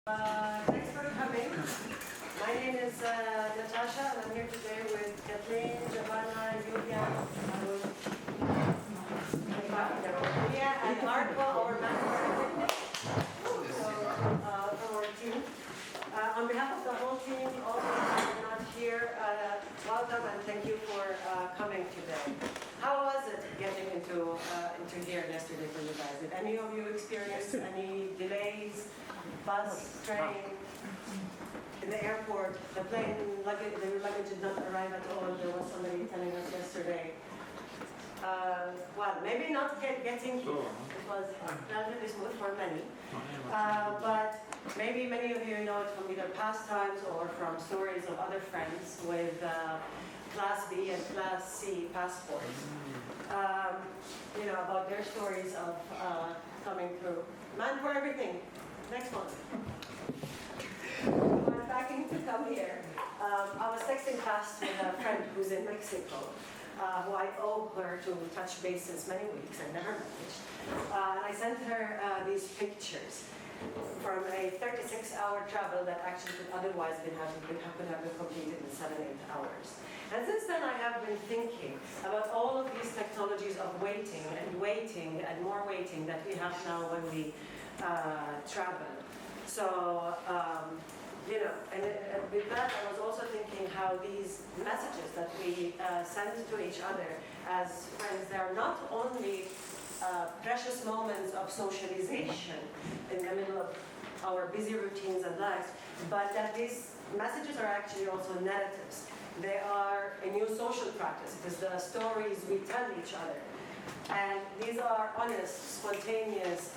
Thanks for coming. My name is Natasha, and I'm here today with Katleen, Jovana, Julian, and Marko, our manager from our team. On behalf of the whole team, also if you're not here, welcome and thank you for coming today. How was it getting into here yesterday for you guys? Did any of you experience any delays, bus, train, in the airport, the plane, the luggage did not arrive at all? There was somebody telling us yesterday. Well, maybe not getting here. It was relatively smooth for many. But maybe many of you know it from either past times or from stories of other friends with Class B and Class C passports. You know, about their stories of coming through. Man for everything. Next one. I'm packing to come here. I was texting fast with a friend who's in Mexico, who I owe her to touch base since many weeks. I never managed. And I sent her these pictures from a 36-hour travel that actually could otherwise could have been completed in 7-8 hours. And since then I have been thinking about all of these technologies of waiting and more waiting that we have now when we travel. So, you know, and with that I was also thinking how these messages that we send to each other as friends, they are not only precious moments of socialization in the middle of our busy routines and lives, but that these messages are actually also narratives. They are a new social practice. It is the stories we tell each other. And these are honest, spontaneous,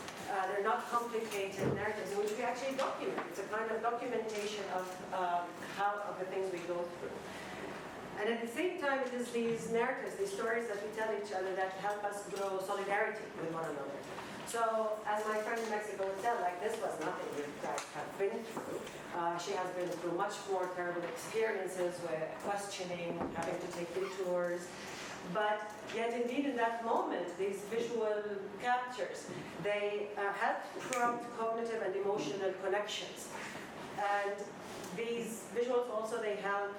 they're not complicated narratives in which we actually document. It's a kind of documentation of of the things we go through. And at the same time, it is these narratives, these stories that we tell each other that help us grow solidarity with one another. So, as my friend in Mexico would tell, like, this was nothing you guys have been through. She has been through much more terrible experiences with questioning, having to take detours. But yet, indeed, in that moment, these visual captures, they help prompt cognitive and emotional connections. And these visuals also, they help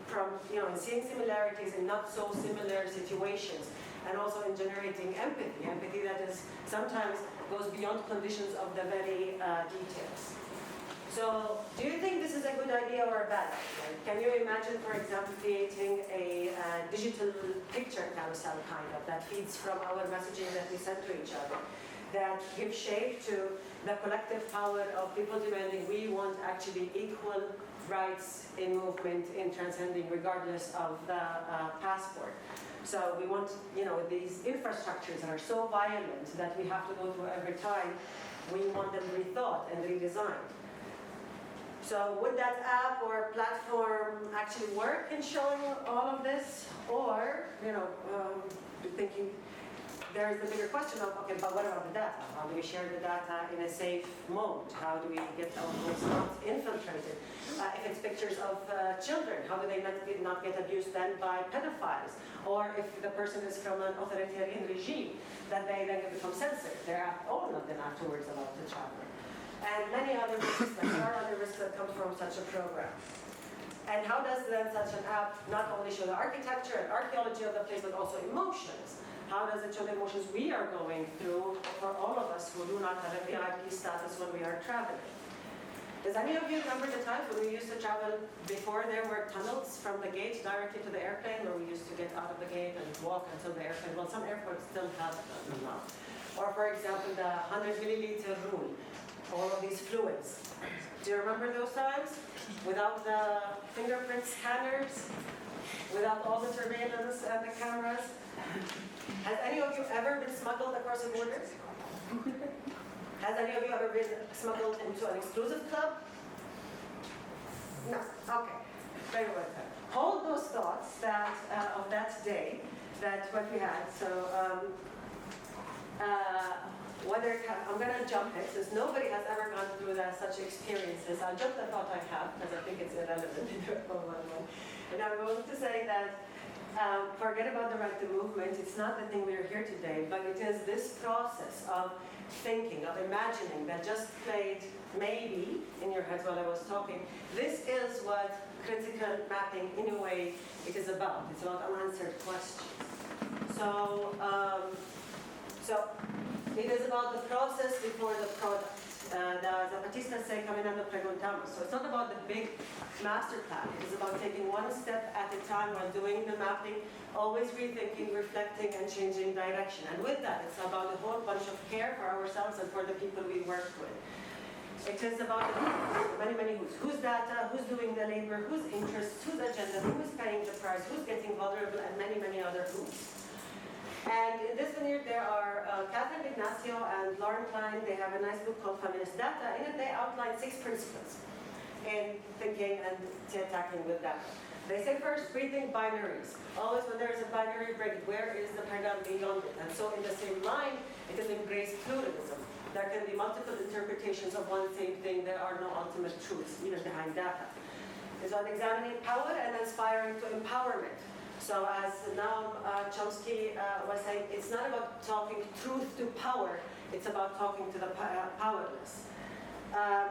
from, you know, in seeing similarities in not so similar situations, and also in generating empathy that is sometimes goes beyond conditions of the very details. So, do you think this is a good idea or a bad idea? Can you imagine, for example, creating a digital picture carousel kind of that feeds from our messaging that we send to each other, that gives shape to the collective power of people demanding we want actually equal rights in movement, in transcending, regardless of the passport. So we want, you know, these infrastructures that are so violent that we have to go through every time, we want them rethought and redesigned. So would that app or platform actually work in showing all of this? Or, you know, thinking there's the bigger question of, okay, but what about the data? How do we share the data in a safe mode? How do we get our voice not infiltrated? If it's pictures of children, how do they not get abused then by pedophiles? Or if the person is from an authoritarian regime, that they then become censored. They're all of them afterwards about the traveler. And many other risks, there are other risks that come from such a program. And how does then such an app not only show the architecture and archaeology of the place, but also emotions? How does it show the emotions we are going through for all of us who do not have a VIP status when we are traveling? Does any of you remember the times when we used to travel before there were tunnels from the gate directly to the airplane, where we used to get out of the gate and walk until the airplane? Well, some airports still have them now. Or for example, the 100 milliliter rule. All of these fluids. Do you remember those times? Without the fingerprint scanners, without all the surveillance and the cameras? Has any of you ever been smuggled across the border? Has any of you ever been smuggled into an exclusive club? No. Okay. Very well then. Hold those thoughts that of that day, that what we had. So. I'm going to jump it, since nobody has ever gone through such experiences. I'll jump the thought I have, because I think it's irrelevant in the 0.11. And I'm going to say that Forget about the right to movement. It's not the thing we are here today, but it is this process of thinking, of imagining that just played maybe in your heads while I was talking. This is what critical mapping, in a way, it is about. It's about unanswered questions. So it is about the process before the product. The Zapatistas say, caminando preguntamos. So it's not about the big master plan. It is about taking one step at a time while doing the mapping, always rethinking, reflecting, and changing direction. And with that, it's about a whole bunch of care for ourselves and for the people we work with. It is about many, many who's. Whose data, who's doing the labor, whose interests, whose agenda, who's paying the price, who's getting vulnerable, and many, many other who's. And in this vineyard, there are Katleen and Lauren Klein. They have a nice book called Feminist Data. In it, they outline 6 principles in thinking and tackling with data. They say first, rethink binaries. Always when there is a binary, break it. Where is the paradigm beyond it? And so in the same line, it is embrace pluralism. There can be multiple interpretations of one same thing. There are no ultimate truths, even behind data. It's on examining power and inspiring to empowerment. So as Noam Chomsky was saying, it's not about talking truth to power, it's about talking to the powerless.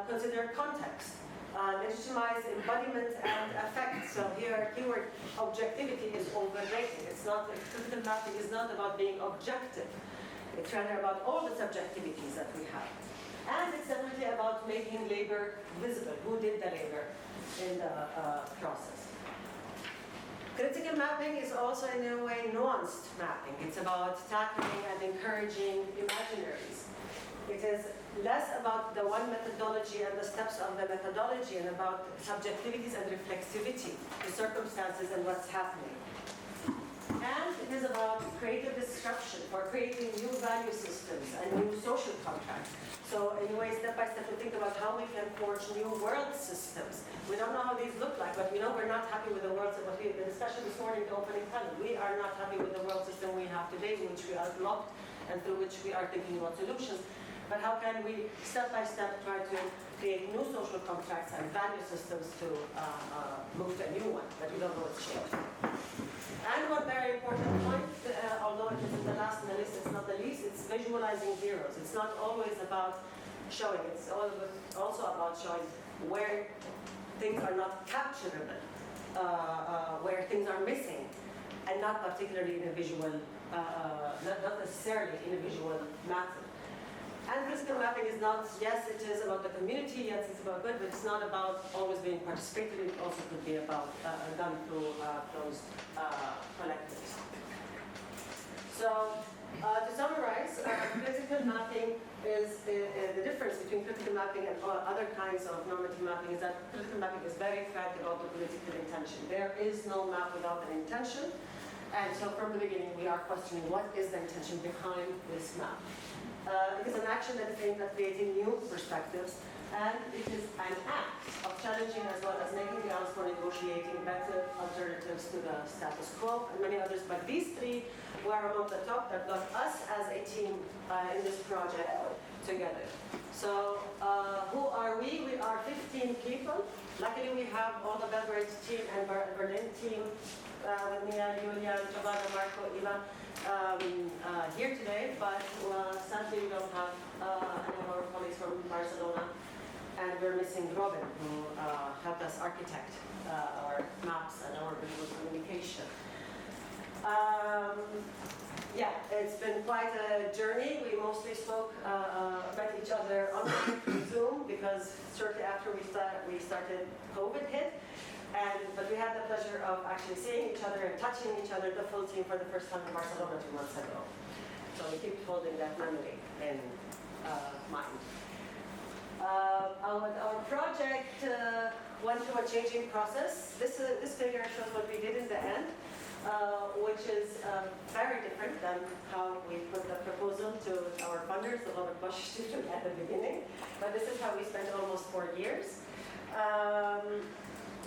Consider context. Legitimize embodiment and effect. So here, keyword objectivity is overrated. It's not, critical mapping is not about being objective. It's rather about all the subjectivities that we have. And it's definitely about making labor visible. Who did the labor in the process? Critical mapping is also, in a way, nuanced mapping. It's about tackling and encouraging imaginaries. It is less about the one methodology and the steps of the methodology and about subjectivities and reflexivity, the circumstances and what's happening. And it is about creative disruption for creating new value systems and new social contracts. So in a way, step by step, we think about how we can forge new world systems. We don't know how these look like, but we know we're not happy with the world system. The discussion this morning, the opening panel, we are not happy with the world system we have today, in which we are blocked and through which we are thinking about solutions. But how can we, step by step, try to create new social contracts and value systems to move to a new one that we don't know what's shaped. And one very important point, although it is the last on the list, it's not the least, it's visualizing heroes. It's not always about showing, it's also about showing where things are not capturable, where things are missing, and not particularly in a visual, not necessarily in a visual method. And critical mapping is not, yes, it is about the community, yes, it's about good, but it's not about always being participative. It also could be about done through closed collectives. So, to summarize, critical mapping is the difference between critical mapping and other kinds of normative mapping is that critical mapping is very frank about the political intention. There is no map without an intention, and so from the beginning we are questioning what is the intention behind this map. It is an action that is aimed at creating new perspectives, and it is an act of challenging as well as making grounds for negotiating better alternatives to the status quo and many others. But these 3 were among the top that got us as a team in this project together. So who are we? We are 15 people. Luckily we have all the Belgrade team and Berlin team with Nija, Julian, Jovana, Marko, here today, but sadly we don't have any of our colleagues from Barcelona, and we're missing Robin, who helped us architect our maps and our visual communication. Yeah, it's been quite a journey. We mostly met each other on Zoom because shortly after we started, COVID hit. But we had the pleasure of actually seeing each other and touching each other, the full team, for the first time in Barcelona 2 months ago. So we keep holding that memory in mind. Our project went through a changing process. This figure shows what we did in the end, which is very different than how we put the proposal to our funders, the Robert Bosch Institute, at the beginning. But this is how we spent almost 4 years.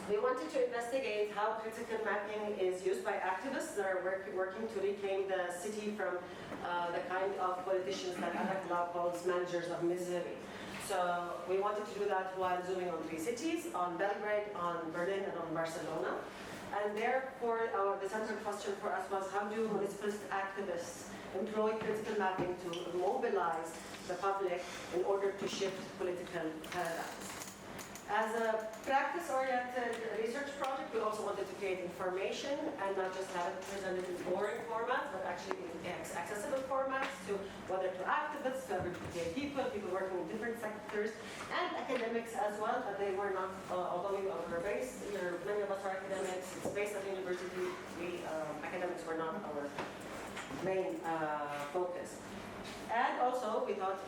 We wanted to investigate how critical mapping is used by activists that are working to reclaim the city from the kind of politicians that Alak calls managers of misery. So we wanted to do that while zooming on 3 cities, on Belgrade, on Berlin, and on Barcelona. And therefore, the central question for us was, how do municipalist activists employ critical mapping to mobilize the public in order to shift political paradigms? As a practice-oriented research project, we also wanted to create information and not just have it presented in boring formats, but actually in accessible formats to whether to activists, to everyday people working in different sectors, and academics as well, but they were not, although we were based, many of us are academics, it's based at the university, academics were not our main focus. And also, we thought,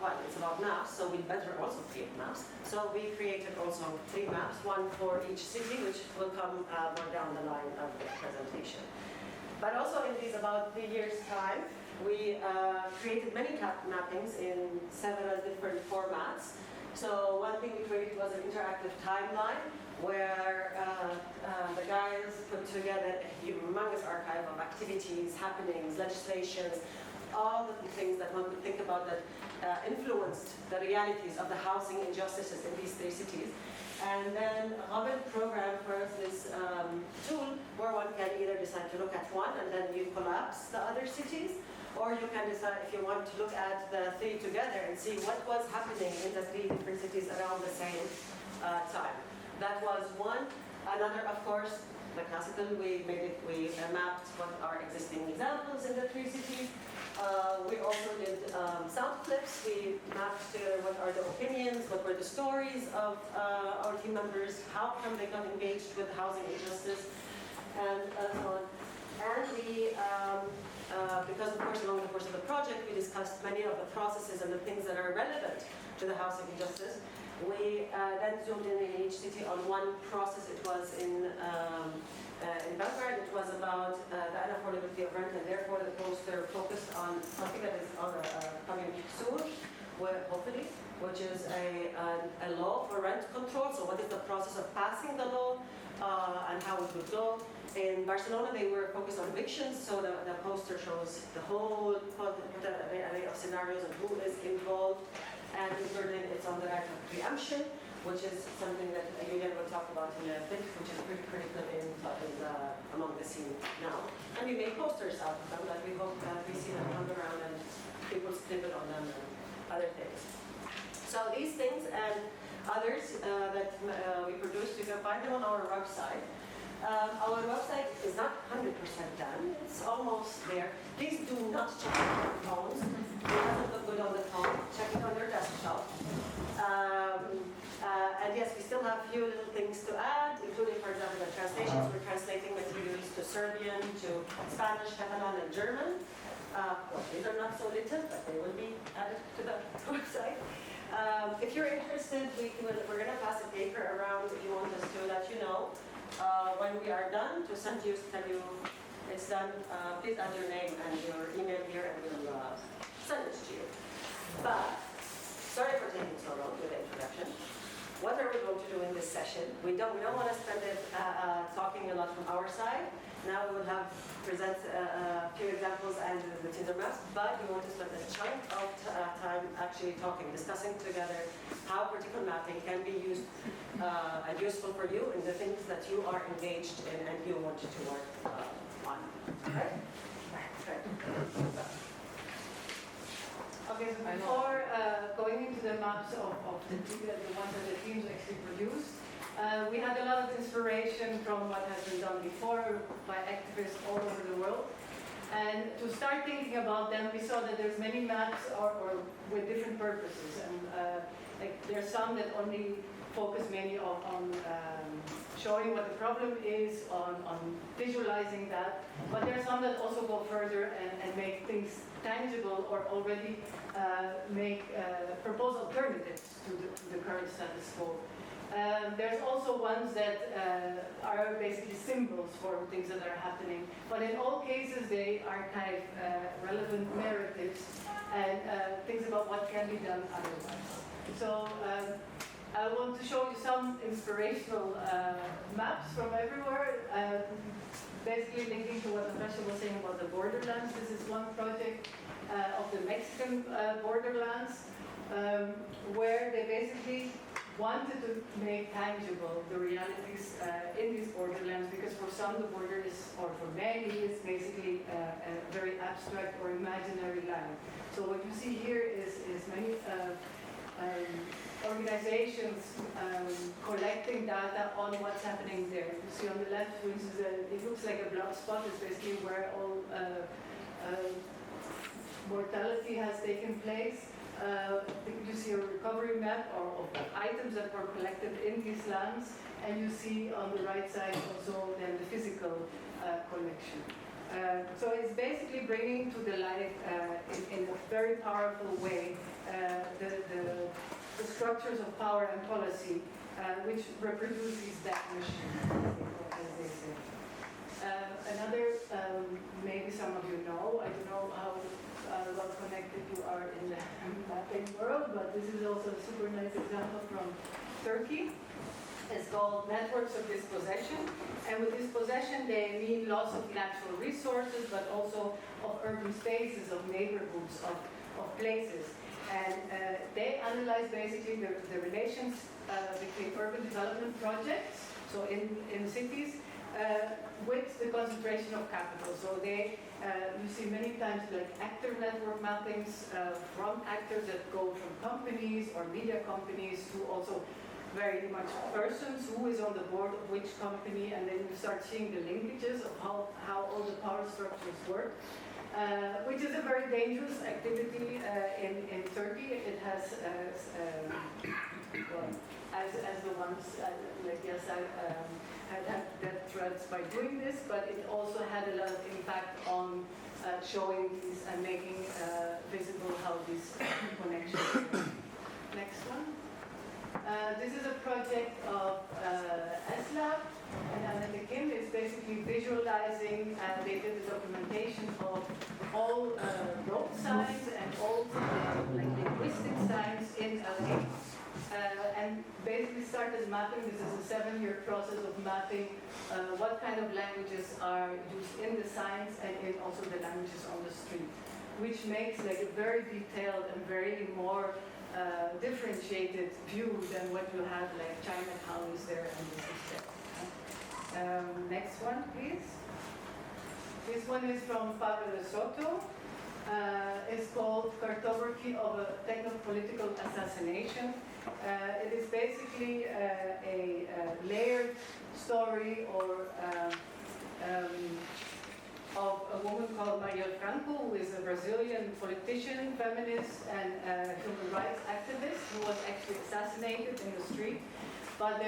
well, it's about maps, so we better also create maps. So we created also 3 maps, one for each city, which will come more down the line of the presentation. But also in these about 3 years' time, we created many mappings in several different formats. So one thing we created was an interactive timeline, where the guys put together a humongous archive of activities, happenings, legislations, all of the things that one could think about that influenced the realities of the housing injustices in these 3 cities. And then Robin programmed for us this tool where one can either decide to look at one and then you collapse the other cities, or you can decide if you want to look at the 3 together and see what was happening in the 3 different cities around the same time. That was one. Another, of course, the classical, we mapped what are existing examples in the 3 cities. We also did sound clips. We mapped together what are the opinions, what were the stories of our team members, how come they got engaged with housing injustice, and so on. And we, because of course along the course of the project, we discussed many of the processes and the things that are relevant to the housing injustice. We then zoomed in each city on one process. It was in Belgrade. It was about the unaffordability of rent, and therefore the poster focused on something that is coming soon, hopefully, which is a law for rent control. So what is the process of passing the law and how it would go? In Barcelona, they were focused on evictions, so the poster shows the whole array of scenarios and who is involved. And in Berlin, it's on the right of preemption, which is something that Julian will talk about in a bit, which is pretty critical among the scene now. And we make posters out of them that we hope we see them come around and people scribble on them and other things. So these things and others that we produced, you can find them on our website. Our website is not 100% done, it's almost there. Please do not check it on your phones. It doesn't look good on the phone. Check it on your desktop. And yes, we still have a few little things to add, including, for example, the translations. We're translating materials to Serbian, to Spanish, Catalan, and German. Well, these are not so little, but they will be added to the website. If you're interested, we're going to pass a paper around if you want us to let you know. When we are done, to tell you it's done, please add your name and your email here and we'll send it to you. But, sorry for taking so long with the introduction. What are we going to do in this session? We don't want to spend it talking a lot from our side. Now we will present a few examples and the Tinder maps, but we want to spend a chunk of time actually discussing together how particle mapping can be used and useful for you in the things that you are engaged in and you want to work on. Okay? Okay, so before going into the maps of the ones that the teams actually produced, we had a lot of inspiration from what has been done before by activists all over the world. And to start thinking about them, we saw that there's many maps or with different purposes. And like there's some that only focus mainly on showing what the problem is, on visualizing that. But there are some that also go further and make things tangible or already propose alternatives to the current status quo. There's also ones that are basically symbols for things that are happening, but in all cases they are kind of relevant narratives and things about what can be done otherwise. So I want to show you some inspirational maps from everywhere, basically linking to what Natasha was saying about the borderlands. This is one project of the Mexican borderlands, where they basically wanted to make tangible the realities in these borderlands, because for some the border is, or for many, is basically a very abstract or imaginary line. So what you see here is many organizations collecting data on what's happening there. You see on the left, for instance, it looks like a blood spot. It's basically where all mortality has taken place. You see a recovery map of items that were collected in these lands, and you see on the right side also then the physical collection. So it's basically bringing to the light in a very powerful way the structures of power and policy which reproduce these death machines, as they say. Another, maybe some of you know, I don't know how well connected you are in the mapping world, but this is also a super nice example from Turkey. It's called Networks of Dispossession, and with dispossession they mean loss of natural resources, but also of urban spaces, of neighborhoods, of places. And they analyze basically the relations between urban development projects, so in cities, with the concentration of capital. So they, you see many times like actor network mappings from actors that go from companies or media companies to also very much persons, who is on the board of which company, and then you start seeing the linkages of how all the power structures work. Which is a very dangerous activity in Turkey. It has, well, as the ones like Yasser had death threats by doing this, but it also had a lot of impact on showing these and making visible how these connections work. Next one. This is a project of SLab, and the GIMA is basically visualizing, they did the documentation of all road signs and all like linguistic signs in LA. And basically started mapping. This is a 7-year process of mapping what kind of languages are used in the signs and in also the languages on the street, which makes like a very detailed and very more differentiated view than what you have like Chinatown is there and this is there. Next one, please. This one is from Pablo de Soto. It's called Cartography of a Techno-Political Assassination. It is basically a layered story or of a woman called Maria Franco, who is a Brazilian politician, feminist, and human rights activist, who was actually assassinated in the street. But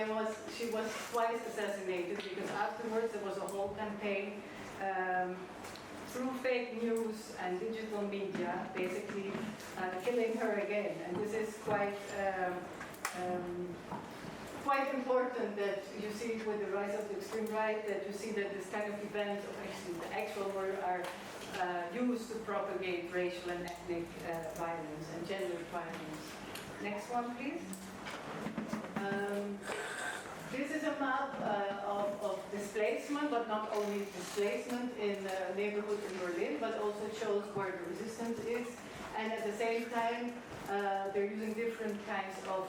she was twice assassinated, because afterwards there was a whole campaign through fake news and digital media, basically killing her again. And this is quite important that you see with the rise of the extreme right, that you see that this kind of events of actually the actual murder are used to propagate racial and ethnic violence and gender violence. Next one, please. This is a map of displacement, but not only displacement in neighborhoods in Berlin, but also shows where the resistance is. And at the same time, they're using different kinds of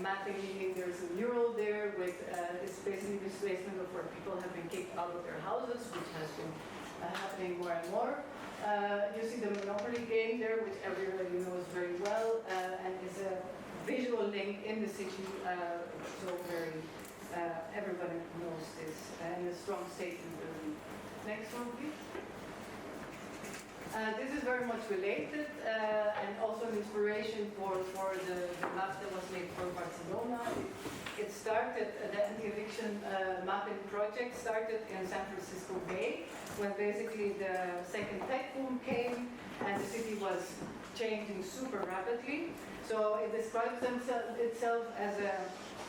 mapping, meaning there's a mural there with it's basically displacement of where people have been kicked out of their houses, which has been happening more and more. You see the Monopoly game there, which everybody knows very well, and is a visual link in the city, so very everybody knows this, and a strong statement building. Next one, please. This is very much related and also an inspiration for the map that was made for Barcelona. It started, the anti-eviction mapping project started in San Francisco Bay, when basically the second tech boom came and the city was changing super rapidly. So it describes itself as a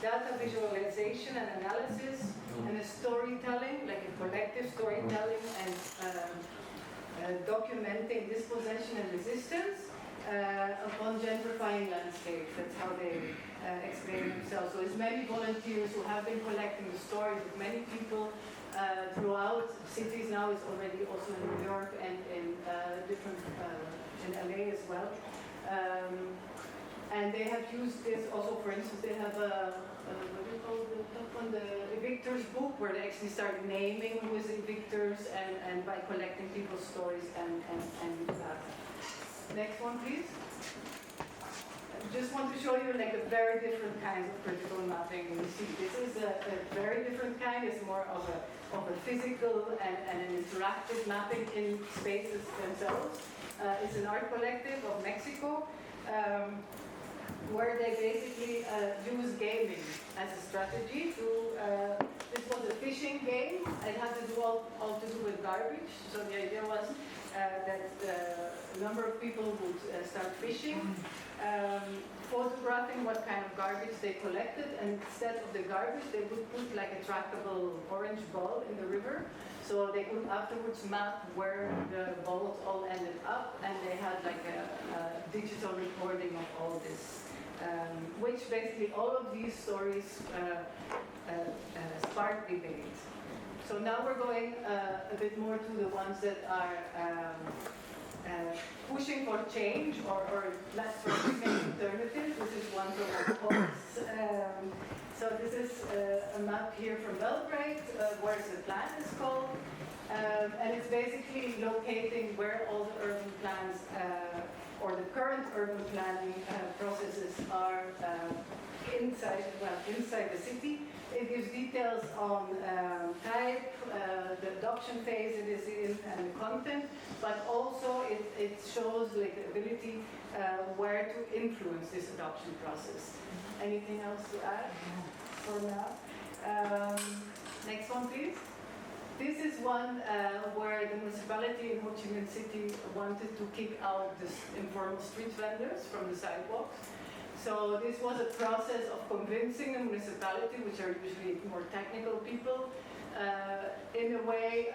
data visualization and analysis and a storytelling, like a collective storytelling and documenting dispossession and resistance upon gentrifying landscapes. That's how they explain themselves. So it's many volunteers who have been collecting the stories of many people throughout cities. Now it's already also in New York and in different, in LA as well. And they have used this also, for instance, they have what do you call the top one, the evictors book, where they actually start naming who is evictors and by collecting people's stories and data. Next one, please. I just want to show you like a very different kind of critical mapping in the city. This is a very different kind. It's more of a physical and an interactive mapping in spaces themselves. It's an art collective of Mexico, where they basically use gaming as a strategy to, this was a fishing game. It had to do all to do with garbage. So the idea was that a number of people would start fishing, photographing what kind of garbage they collected, and instead of the garbage, they would put like a trackable orange ball in the river. So they could afterwards map where the balls all ended up, and they had like a digital recording of all this. Which basically all of these stories spark debate. So now we're going a bit more to the ones that are pushing for change or less for alternatives. This is one from our course. So this is a map here from Belgrade, where the plan is called. And it's basically locating where all the urban plans or the current urban planning processes are inside the city. It gives details on type, the adoption phase it is in, and the content, but also it shows like the ability where to influence this adoption process. Anything else to add for now? Next one, please. This is one where the municipality in Ho Chi Minh City wanted to kick out the informal street vendors from the sidewalks. So this was a process of convincing the municipality, which are usually more technical people, in a way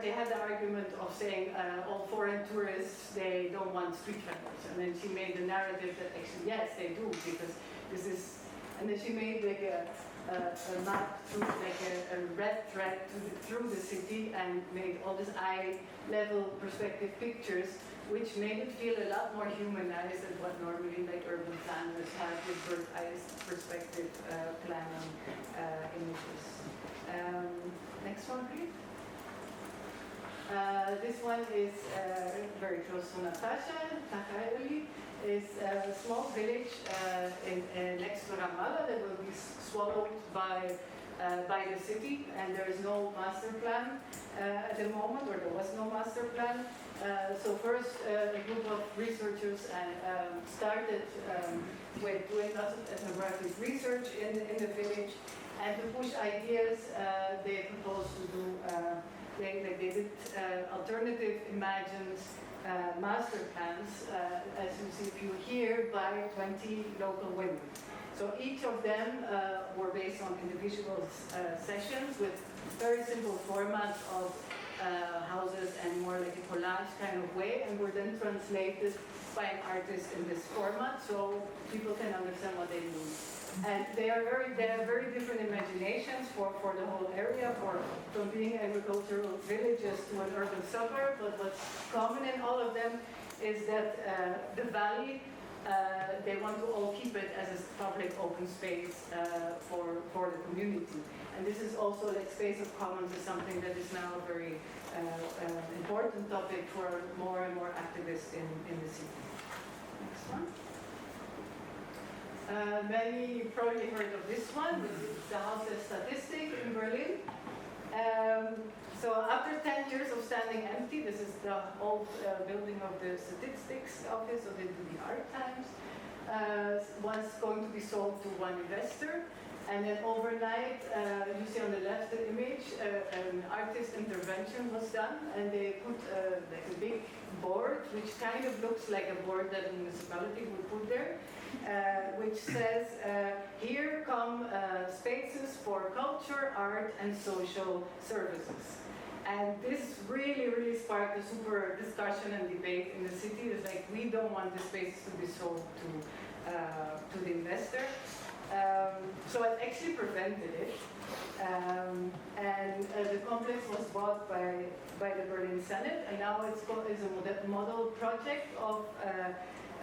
they had the argument of saying all foreign tourists, they don't want street vendors. And then she made the narrative that actually, yes, they do, because this is, and then she made like a map through like a red thread through the city and made all these eye-level perspective pictures, which made it feel a lot more humanized than what normally like urban planners have with bird-eye perspective planning images. Next one, please. This one is very close to Natasha. Haüser is a small village next to Ramallah that will be swallowed by the city, and there is no master plan at the moment, or there was no master plan. So first, a group of researchers started with doing lots of ethnographic research in the village, and to push ideas, they proposed to do, they did alternative imagines master plans, as you see a few here, by 20 local women. So each of them were based on individual sessions with very simple formats of houses and more like a collage kind of way, and were then translated by an artist in this format so people can understand what they mean. And they have very different imaginations for the whole area, from being agricultural villages to an urban suburb, but what's common in all of them is that the valley, they want to all keep it as a public open space for the community. And this is also like space of commons is something that is now a very important topic for more and more activists in the city. Next one. Many probably heard of this one, which is the Haüser statistic in Berlin. So after 10 years of standing empty, this is the old building of the statistics office, so they do the archives, was going to be sold to one investor. And then overnight, you see on the left the image, an artist intervention was done, and they put like a big board, which kind of looks like a board that a municipality would put there, which says, here come spaces for culture, art, and social services. And this really, really sparked a super discussion and debate in the city. It's like, we don't want the spaces to be sold to the investor. So it actually prevented it. And the complex was bought by the Berlin Senate, and now it's a model project of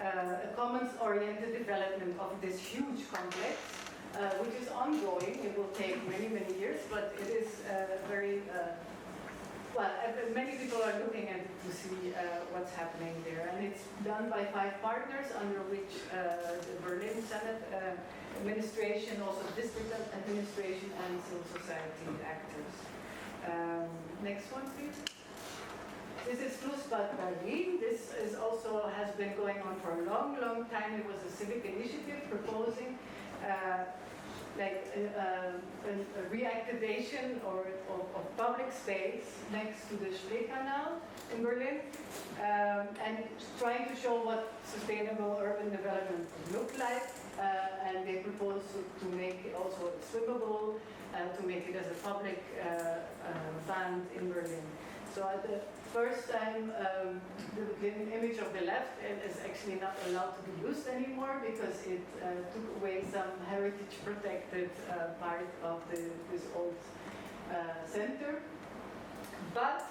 a commons-oriented development of this huge complex, which is ongoing. It will take many, many years, but it is very, well, many people are looking at it to see what's happening there. And it's done by 5 partners, under which the Berlin Senate administration, also district administration, and civil society actors. Next one, please. This is Flussbad Berlin. This is also has been going on for a long, long time. It was a civic initiative proposing a reactivation of public space next to the Spree Canal in Berlin, and trying to show what sustainable urban development would look like. And they proposed to make it also swimmable, to make it as a public band in Berlin. So at the first time, the image of the left is actually not allowed to be used anymore because it took away some heritage-protected part of this old center. But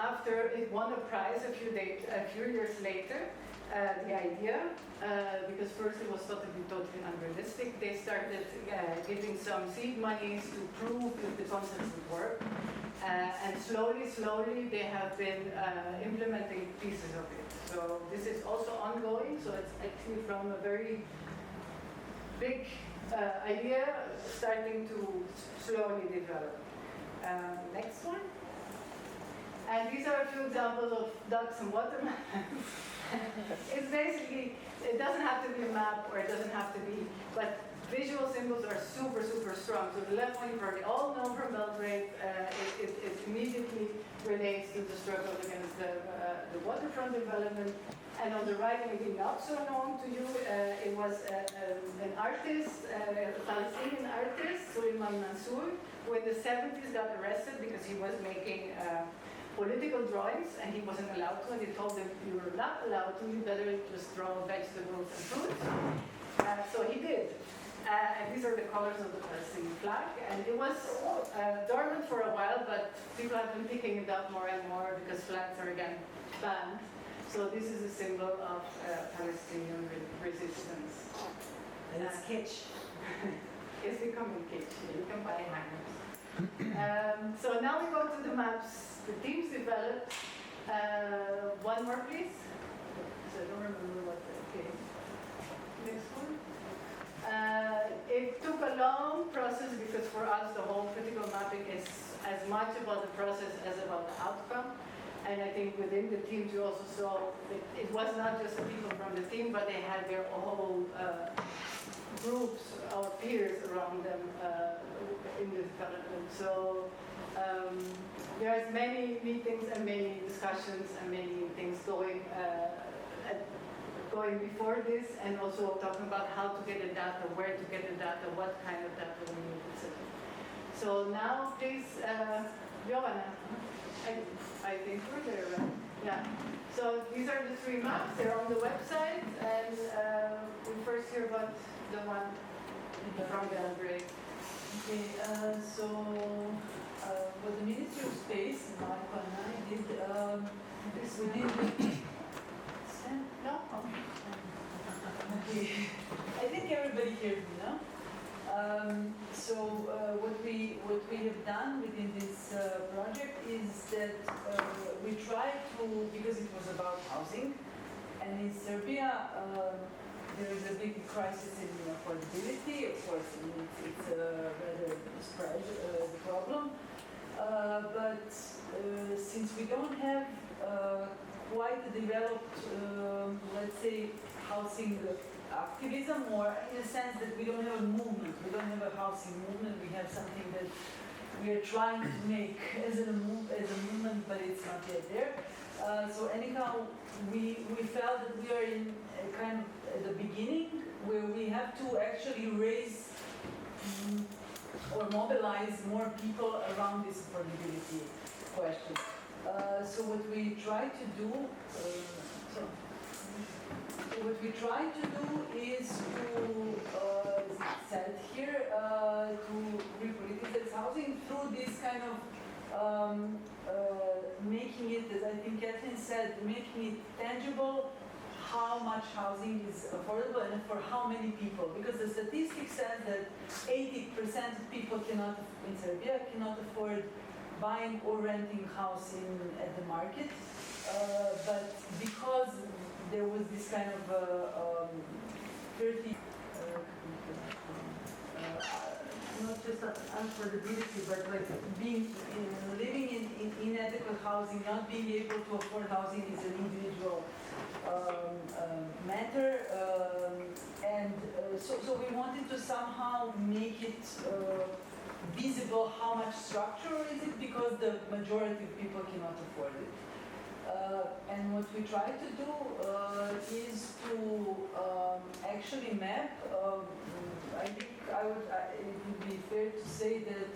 after it won a prize a few years later, the idea, because first it was thought to be totally unrealistic, they started giving some seed monies to prove if the concept would work. And slowly they have been implementing pieces of it. So this is also ongoing, so it's actually from a very big idea starting to slowly develop. Next one. And these are a few examples of ducks and watermelons. It's basically, it doesn't have to be a map, or it doesn't have to be, but visual symbols are super, super strong. So the left one you probably all know from Belgrade. It immediately relates to the struggle against the waterfront development. And on the right, maybe not so known to you, it was an artist, a Palestinian artist, Suleiman Mansour, who in the 70s got arrested because he was making political drawings, and he wasn't allowed to, and they told him, you were not allowed to, you better just draw vegetables and fruits. So he did. And these are the colors of the Palestinian flag. And it was dormant for a while, but people have been picking it up more and more because flags are again banned. So this is a symbol of Palestinian resistance. And it's kitsch. It's becoming kitsch. You can buy hangers. So now we go to the maps the teams developed. One more, please. So I don't remember what. Okay. Next one. It took a long process because for us the whole critical mapping is as much about the process as about the outcome. And I think within the teams you also saw that it was not just the people from the team, but they had their whole groups or peers around them in the development. So there's many meetings and many discussions and many things going before this, and also talking about how to get the data, where to get the data, what kind of data we need, etc. So now, please, Jovana, I think we're there, right? Yeah. So these are the 3 maps. They're on the website, and we first hear about the one from Belgrade. Okay. What the Ministry of Space, Marko and I did, we did. No? Okay. I think everybody hears me, no? What we have done within this project is that we tried to, because it was about housing, and in Serbia there is a big crisis in affordability. Of course, it's rather spread the problem, but since we don't have quite a developed, let's say, housing activism, or in a sense that we don't have a movement, we don't have a housing movement, we have something that we are trying to make as a movement, but it's not yet there. So anyhow, we felt that we are in a kind of at the beginning where we have to actually raise or mobilize more people around this affordability question. So what we try to do, is to said here, to repoliticize housing through this kind of making it, as I think Katleen said, making it tangible how much housing is affordable and for how many people. Because the statistic says that 80% of people in Serbia cannot afford buying or renting house at the market. But because there was this kind of 30, not just affordability, but like living in inadequate housing, not being able to afford housing is an individual matter, and so we wanted to somehow make it visible how much structural is it, because the majority of people cannot afford it. And what we try to do is to actually map. I think it would be fair to say that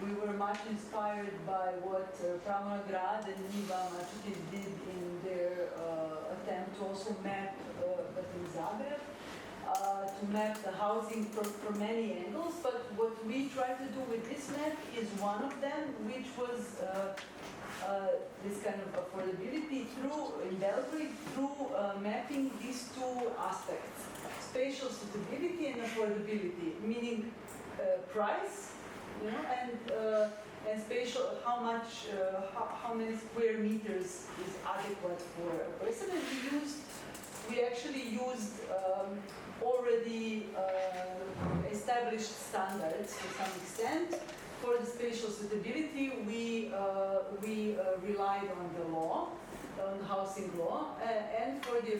we were much inspired by what Pravna Grad and Nija-Maria did in their attempt to also map, but in Zagreb, to map the housing from many angles. But what we try to do with this map is one of them, which was this kind of affordability in Belgrade through mapping these two aspects: spatial suitability and affordability, meaning price, and spatial, how many square meters is adequate for a person. And we actually used already established standards to some extent. For the spatial suitability, we relied on the law, on housing law, and for the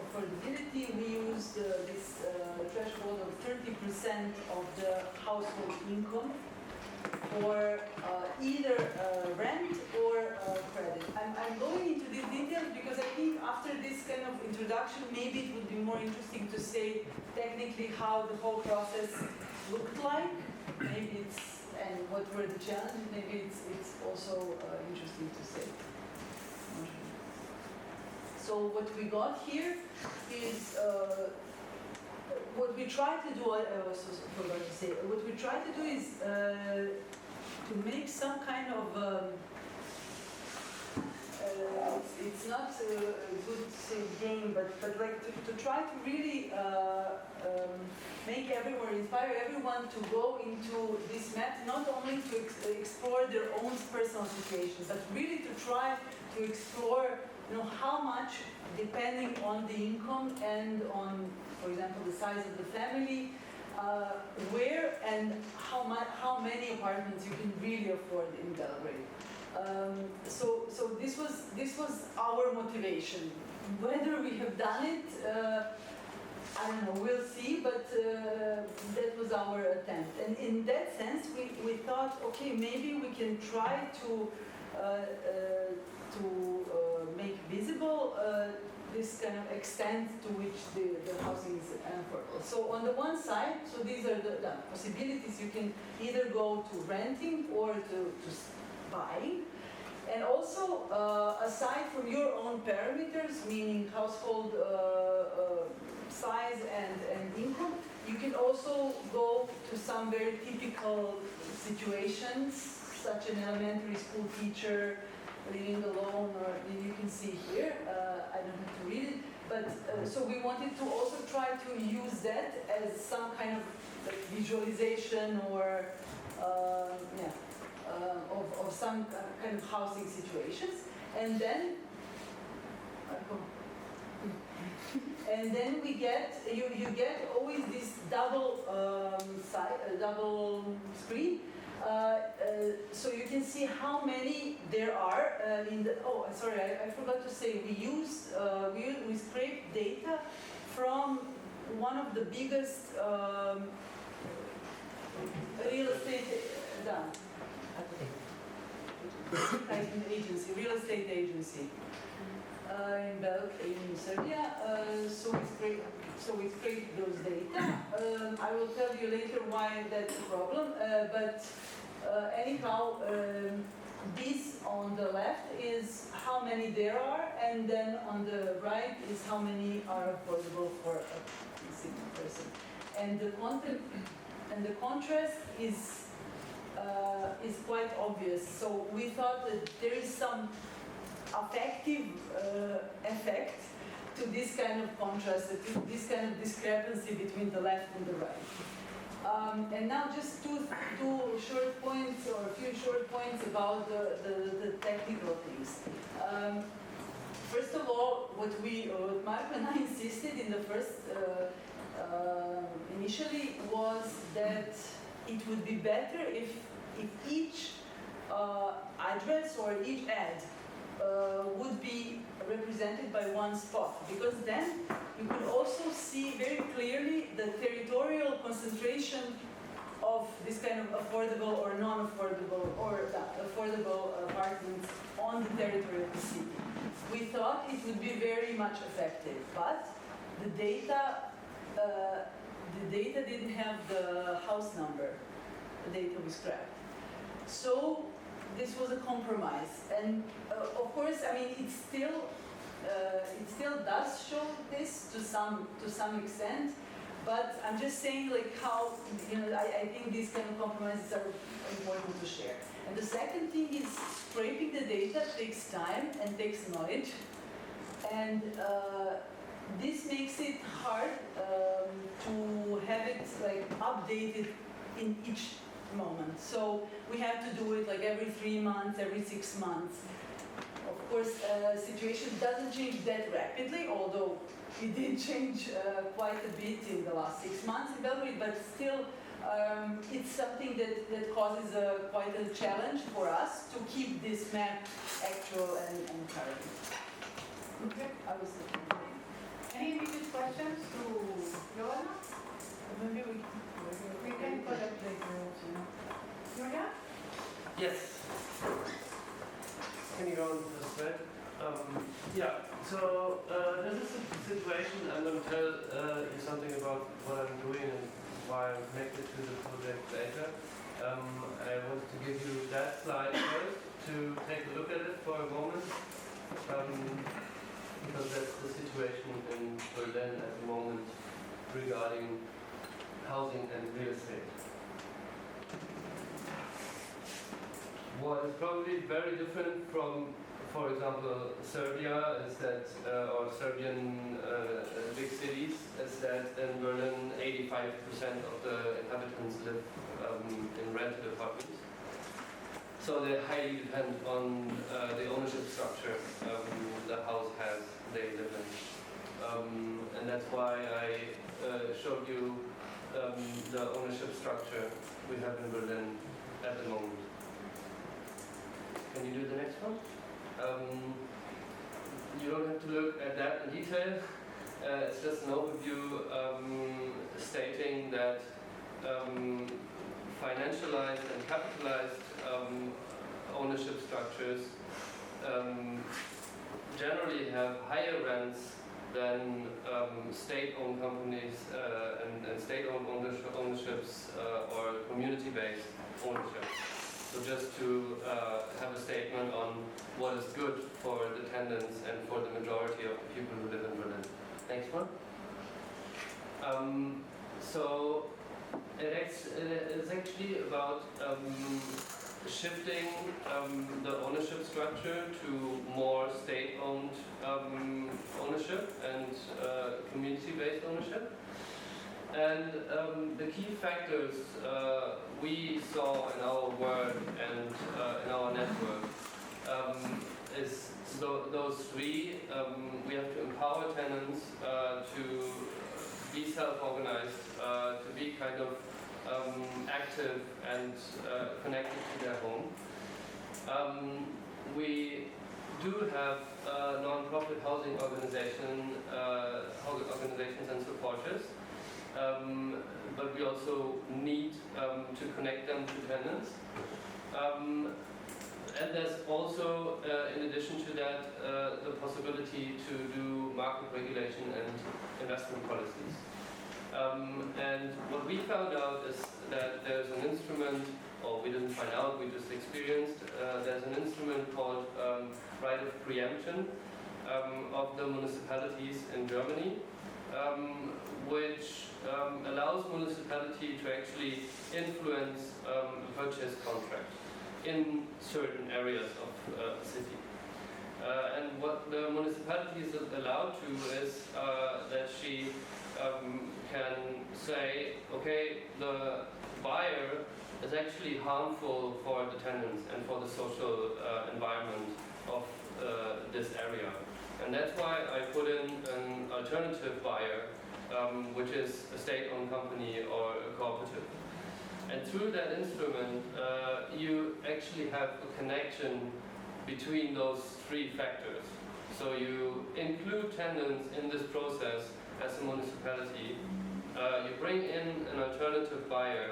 affordability, we used this threshold of 30% of the household income for either rent or credit. I'm going into these details because I think after this kind of introduction, maybe it would be more interesting to say technically how the whole process looked like. Maybe and what were the challenges, maybe it's also interesting to say. So what we got here is, what we try to do, I also forgot to say, what we try to do is to make some kind of, it's not a good game, but like to try to really make everyone, inspire everyone to go into this map, not only to explore their own personal situations, but really to try to explore, how much, depending on the income and on, for example, the size of the family, where and how many apartments you can really afford in Belgrade. So this was our motivation. Whether we have done it, I don't know, we'll see, but that was our attempt. And in that sense, we thought, okay, maybe we can try to make visible this kind of extent to which the housing is affordable. So on the one side, so these are the possibilities. You can either go to renting or to buying. And also, aside from your own parameters, meaning household size and income, you can also go to some very typical situations, such an elementary school teacher living alone, or you can see here, I don't have to read it, but so we wanted to also try to use that as some kind of like, visualization or of some kind of housing situations, and then we get you get always this double double screen. So you can see how many there are in the. Oh, sorry, I forgot to say we scraped data from one of the biggest real estate real estate agency in Serbia. So we scraped those data. I will tell you later why that's a problem. But anyhow, this on the left is how many there are, and then on the right is how many are affordable for a single person. And the content and the contrast is quite obvious. So we thought that there is some affective effect to this kind of contrast, to this kind of discrepancy between the left and the right. And now just two short points, or a few short points about the technical things. First of all, what Marko and I insisted in the first, initially, was that it would be better if each address or each ad would be represented by one spot, because then you could also see very clearly the territorial concentration of this kind of affordable or non-affordable or affordable apartments on the territory of the city. We thought it would be very much effective, but the data didn't have the house number. The data was scrapped. So this was a compromise, and of course, I mean, it still does show this to some extent, but I'm just saying, like, how, you know, I think these kind of compromises are important to share. And the second thing is, scraping the data takes time and takes knowledge, and this makes it hard to have it like updated in each moment. So we have to do it like every 3 months, every 6 months. Of course, situation doesn't change that rapidly, although it did change quite a bit in the last 6 months in Belgrade, but still it's something that causes quite a challenge for us to keep this map actual and current. Okay. I was thinking. Any immediate questions to Jovana? Maybe We can collect later also. Julian? Yes. Can you go on to the slide? Yeah, so this is a situation. I'm going to tell you something about what I'm doing and why I'm connected to the project later. I wanted to give you that slide first to take a look at it for a moment, because that's the situation in Berlin at the moment regarding housing and real estate. What is probably very different from, for example, Serbia is that, or Serbian big cities, is that in Berlin 85% of the inhabitants live in rented apartments. So they highly depend on the ownership structure the house has, they live in. And that's why I showed you the ownership structure we have in Berlin at the moment. Can you do the next one? You don't have to look at that in detail. It's just an overview stating that financialized and capitalized ownership structures generally have higher rents than state-owned companies and state-owned ownerships or community-based ownership. So just to have a statement on what is good for the tenants and for the majority of the people who live in Berlin. Next one. So it's actually about shifting the ownership structure to more state-owned ownership and community-based ownership. And the key factors we saw in our work and in our network is those three. We have to empower tenants to be self-organized, to be kind of active and connected to their home. We do have non-profit housing organizations and supporters. But we also need to connect them to tenants. And there's also, in addition to that, the possibility to do market regulation and investment policies. And what we found out is that there's an instrument, or we didn't find out, we just experienced, there's an instrument called right of preemption of the municipalities in Germany. which allows municipality to actually influence a purchase contract in certain areas of the city. And what the municipality is allowed to is that she can say, okay, the buyer is actually harmful for the tenants and for the social environment of this area. And that's why I put in an alternative buyer, which is a state-owned company or a cooperative. And through that instrument, you actually have a connection between those three factors. So you include tenants in this process as a municipality. You bring in an alternative buyer,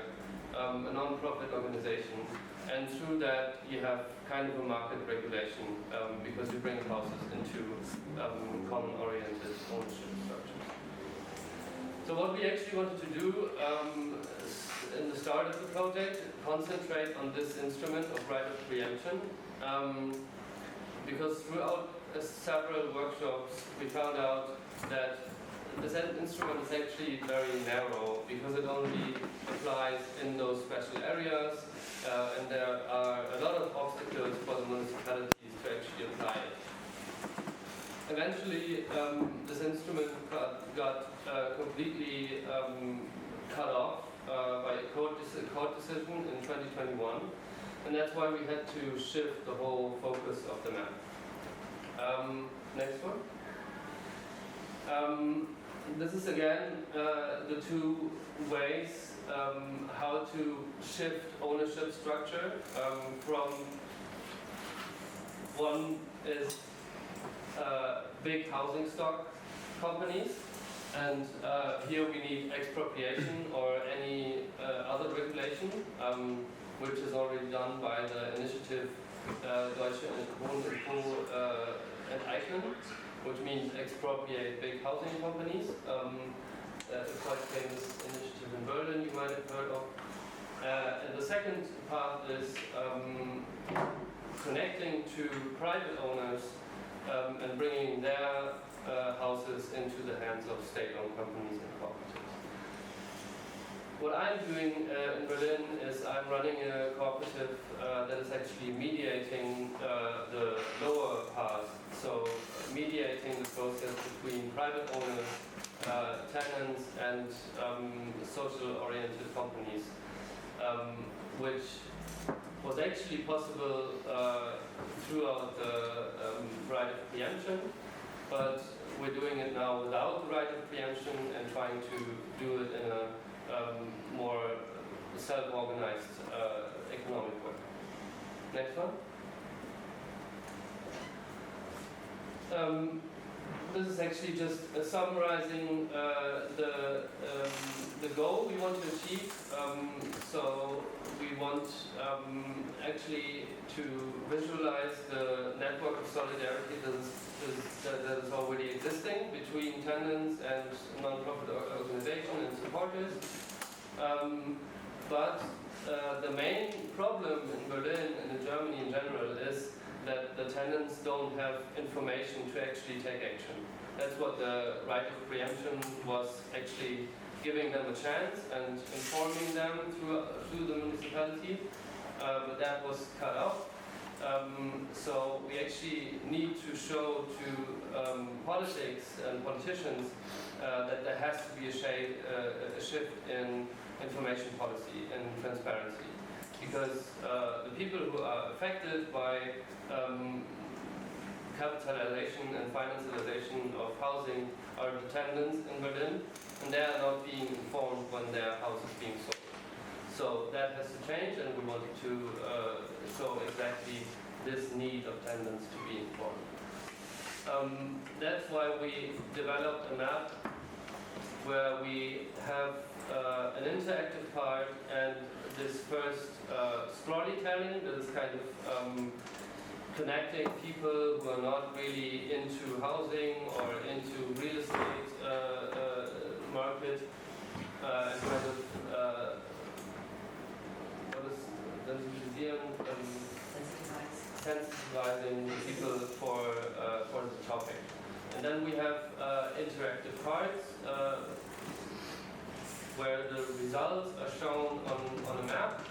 a non-profit organization, and through that you have kind of a market regulation because you bring houses into common-oriented ownership structures. So what we actually wanted to do in the start of the project, concentrate on this instrument of right of preemption, because throughout several workshops we found out that this instrument is actually very narrow because it only applies in those special areas, and there are a lot of obstacles for the municipalities to actually apply it. Eventually, this instrument got completely cut off by a court decision in 2021, and that's why we had to shift the whole focus of the map. Next one. This is again the two ways how to shift ownership structure from one is big housing stock companies, and here we need expropriation or any other regulation, which is already done by the initiative Deutsche Wohnen enteignen, which means expropriate big housing companies. A quite famous initiative in Berlin you might have heard of. And the second part is connecting to private owners and bringing their houses into the hands of state-owned companies and cooperatives. What I'm doing in Berlin is I'm running a cooperative that is actually mediating the lower part, so mediating the process between private owners, tenants, and social-oriented companies, which was actually possible throughout the right of preemption, but we're doing it now without the right of preemption and trying to do it in a more self-organized economic way. Next one. This is actually just summarizing the goal we want to achieve. So we want actually to visualize the network of solidarity that is already existing between tenants and non-profit organizations and supporters. But the main problem in Berlin and in Germany in general is that the tenants don't have information to actually take action. That's what the right of preemption was actually giving them a chance and informing them through the municipality, but that was cut off. So we actually need to show to politics and politicians that there has to be a shift in information policy and transparency. Because the people who are affected by capitalization and financialization of housing are the tenants in Berlin, and they are not being informed when their house is being sold. So that has to change, and we wanted to show exactly this need of tenants to be informed. That's why we developed a map where we have an interactive part and this first storytelling that is kind of connecting people who are not really into housing or into real estate market, and kind of what is the museum sensitizing people for the topic. And then we have interactive cards where the results are shown on a map.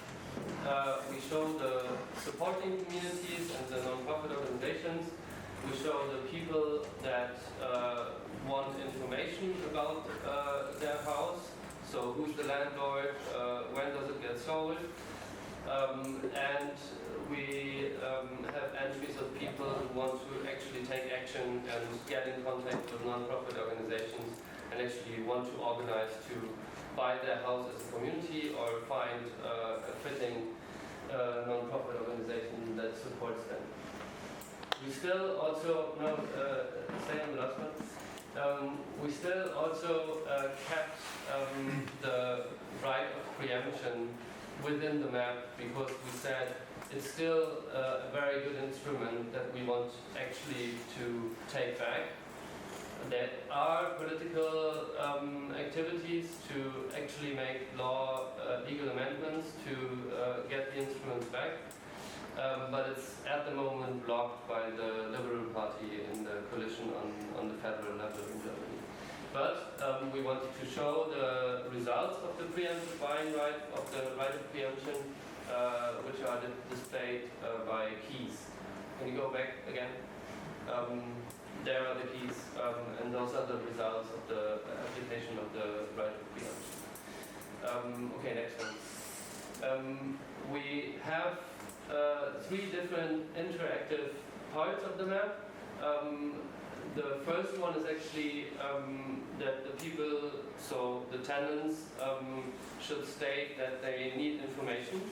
We show the supporting communities and the non-profit organizations. We show the people that want information about their house. So who's the landlord, when does it get sold? And we have entries of people who want to actually take action and get in contact with non-profit organizations and actually want to organize to buy their house as a community or find a fitting non-profit organization that supports them. We still also, say on the last one, we still also kept the right of preemption within the map because we said it's still a very good instrument that we want actually to take back. There are political activities to actually make legal amendments to get the instruments back, but it's at the moment blocked by the Liberal Party in the coalition on the federal level in Germany. But we wanted to show the results of the preemptive buying right, of the right of preemption, which are displayed by keys. Can you go back again? There are the keys, and those are the results of the application of the right of preemption. Okay, next one. We have 3 different interactive parts of the map. The first one is actually that the people, so the tenants, should state that they need information.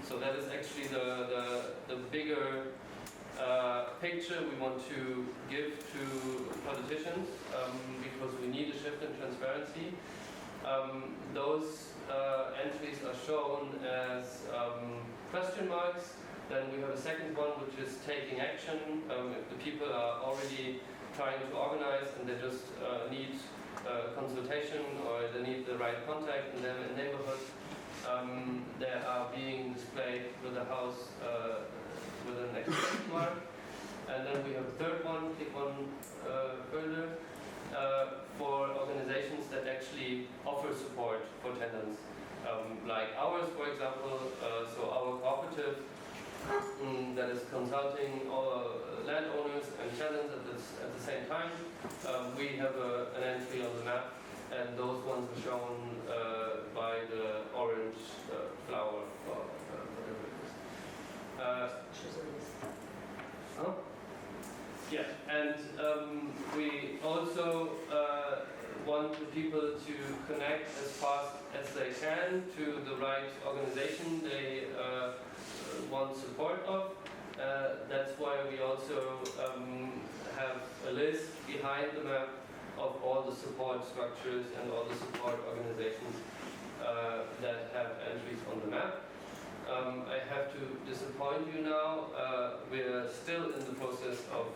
So that is actually the bigger picture we want to give to politicians because we need a shift in transparency. Those entries are shown as question marks. Then we have a second one which is taking action. If the people are already trying to organize and they just need consultation or they need the right contact in their neighborhood, they are being displayed with a house with an exclamation mark. And then we have a third one, click one further, for organizations that actually offer support for tenants. Like ours, for example, so our cooperative that is consulting all landowners and tenants at the same time. We have an entry on the map, and those ones are shown by the orange flower or whatever it is. Yeah, and we also want the people to connect as fast as they can to the right organization they want support of. That's why we also have a list behind the map of all the support structures and all the support organizations that have entries on the map. I have to disappoint you now. We're still in the process of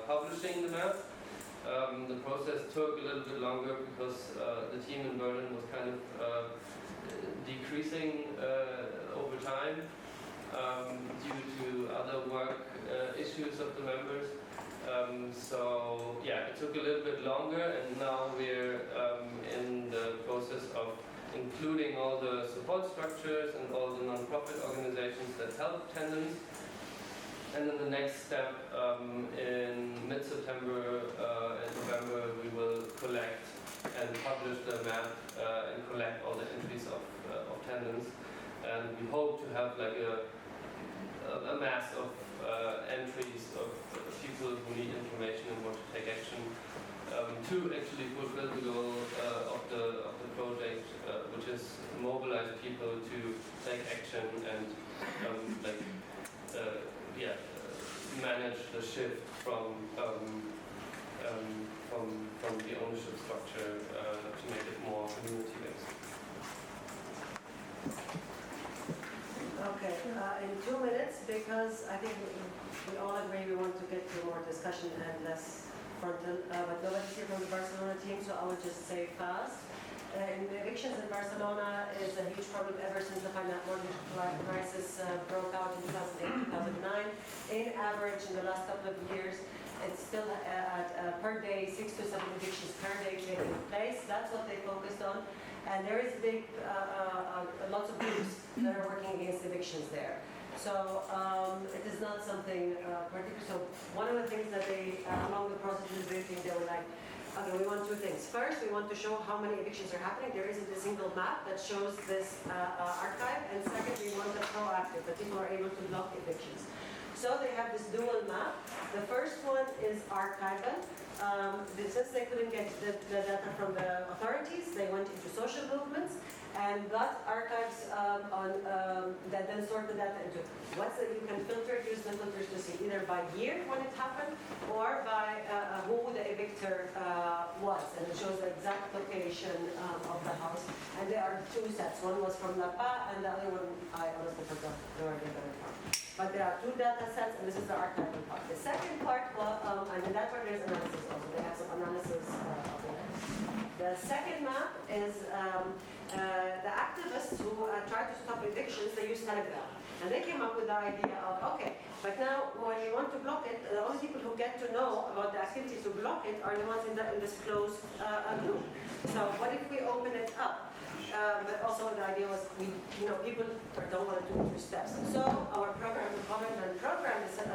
publishing the map. The process took a little bit longer because the team in Berlin was kind of decreasing over time due to other work issues of the members. So yeah, it took a little bit longer, and now we're in the process of including all the support structures and all the non-profit organizations that help tenants. And then the next step, in mid-September and November, we will collect and publish the map and collect all the entries of tenants. And we hope to have like a mass of entries of people who need information and want to take action to actually fulfill the goal of the project, which is mobilize people to take action and manage the shift from the ownership structure to make it more community-based. Okay, in 2 minutes, because I think we all agree we want to get to more discussion and less frontal, but nobody's here from the Barcelona team, so I will just say fast. Evictions in Barcelona is a huge problem ever since the financial crisis broke out in 2008-2009. In average, in the last couple of years, it's still per day, 6 to 7 evictions per day taking place. That's what they focused on. And there is lots of groups that are working against evictions there. So it is not something particular. So one of the things that they, along the process of the briefing, they were like, okay, we want two things. First, we want to show how many evictions are happening. There isn't a single map that shows this archive. And second, we want the proactive, that people are able to block evictions. So they have this dual map. The first one is archival. Since they couldn't get the data from the authorities, they went into social movements and got archives that then sort the data into you can filter, use the filters to see either by year when it happened or by who the evictor was, and it shows the exact location of the house. And there are two sets. One was from Napa, and the other one I honestly forgot where they got it from. But there are two data sets, and this is the archival part. The second part, and in that part there's analysis also. They have some analysis of it. The second map is the activists who tried to stop evictions. They used Telegram, and they came up with the idea of, okay, but now when you want to block it, the only people who get to know about the activities to block it are the ones in this closed group. So what if we open it up? But also the idea was, people don't want to do two steps. So our program, the government program, is the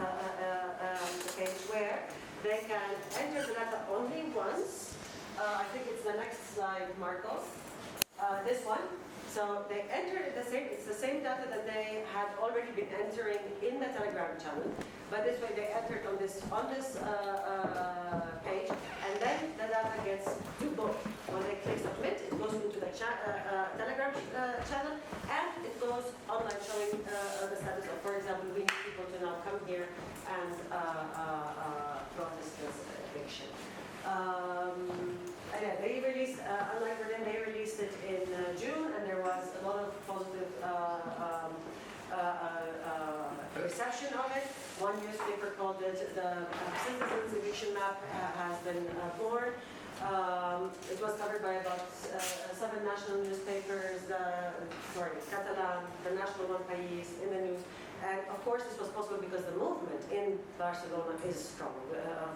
page where they can enter the data only once. I think it's the next slide, Marko. This one. So they entered it's the same data that they had already been entering in the Telegram channel, but this way they entered on this page, and then the data gets to both. When they click submit, it goes into the Telegram channel, and it goes online showing the status of, for example, we need people to now come here and protest this eviction. Yeah, they released, unlike Berlin, they released it in June, and there was a lot of positive reception of it. One newspaper called it the Citizens Eviction Map has been born. It was covered by about 7 national newspapers, Katleen, the national one, País, in the news. And of course, this was possible because the movement in Barcelona is strong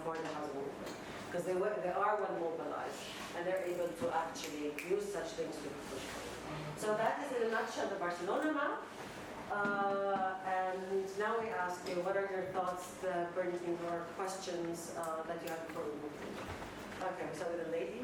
for the housing movement. Because they are well mobilized, and they're able to actually use such things to push forward. So that is in a nutshell the Barcelona map. And now we ask you, what are your thoughts, burning or questions that you have before we move on? Okay, so with a lady.